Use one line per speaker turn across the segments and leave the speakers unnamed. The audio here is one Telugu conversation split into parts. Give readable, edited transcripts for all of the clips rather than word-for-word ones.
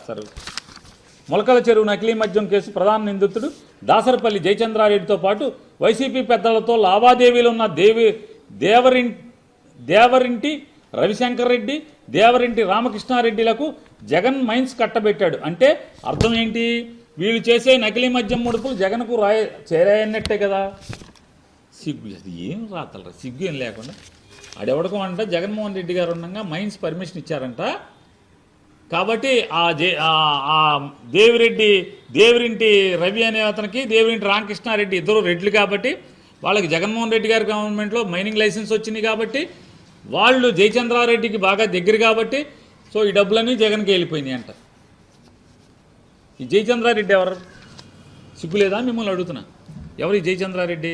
రాస్తారు. మొలకల చెరువు నకిలీ మద్యం కేసు ప్రధాన నిందితుడు దాసరపల్లి జయచంద్రారెడ్డితో పాటు వైసీపీ పెద్దలతో లావాదేవీలు ఉన్న దేవరింటి రవిశంకర్ రెడ్డి, దేవరింటి రామకృష్ణారెడ్డిలకు జగన్ మైన్స్ కట్టబెట్టాడు. అంటే అర్థం ఏంటి? వీళ్ళు చేసే నకిలీ మద్యం ముడుపులు జగన్కు చేరాయన్నట్టే కదా. సిగ్గు అది ఏం రాతలరా, సిగ్గు ఏం లేకుండా ఆడెవడకో అంట జగన్మోహన్ రెడ్డి గారు ఉండగా మైన్స్ పర్మిషన్ ఇచ్చారంట. కాబట్టి ఆ దేవిరింటి రవి అనే అతనికి దేవిరింటి రామకృష్ణారెడ్డి ఇద్దరు రెడ్లు కాబట్టి వాళ్ళకి జగన్మోహన్ రెడ్డి గారి గవర్నమెంట్లో మైనింగ్ లైసెన్స్ వచ్చింది కాబట్టి వాళ్ళు జయచంద్రారెడ్డికి బాగా దగ్గర కాబట్టి సో ఈ డబ్బులన్నీ జగన్కి వెళ్ళిపోయినాయి అంట. ఈ జయచంద్రారెడ్డి ఎవరు? సిగ్గులేదా మిమ్మల్ని అడుగుతున్నా, ఎవరు ఈ జయచంద్రారెడ్డి?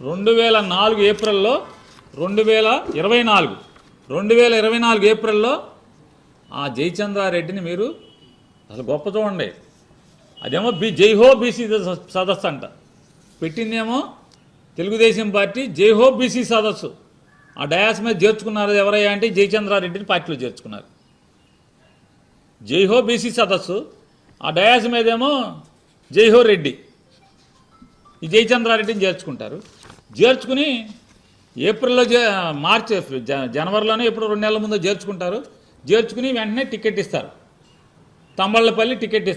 2004 ఏప్రిల్లో 2024 ఏప్రిల్లో ఆ జయచంద్రారెడ్డిని మీరు అసలు గొప్ప చూడండి. అదేమో జైహో బీసీ సదస్సు అంట, పెట్టిందేమో తెలుగుదేశం పార్టీ జైహో బీసీ సదస్సు. ఆ డయాస్ మీద చేర్చుకున్నారు ఎవరయ్యా అంటే జయచంద్రారెడ్డిని పార్టీలో చేర్చుకున్నారు. జైహో బీసీ సదస్సు, ఆ డయాస్ మీదేమో జైహో రెడ్డి, ఈ జయచంద్రారెడ్డిని చేర్చుకుంటారు. చేర్చుకుని ఏప్రిల్లో జనవరిలోనే ఎప్పుడు 2 నెలల ముందు చేర్చుకుంటారు. చేర్చుకుని వెంటనే టికెట్ ఇస్తారు, తంబళ్ళపల్లి టికెట్ ఇస్తారు.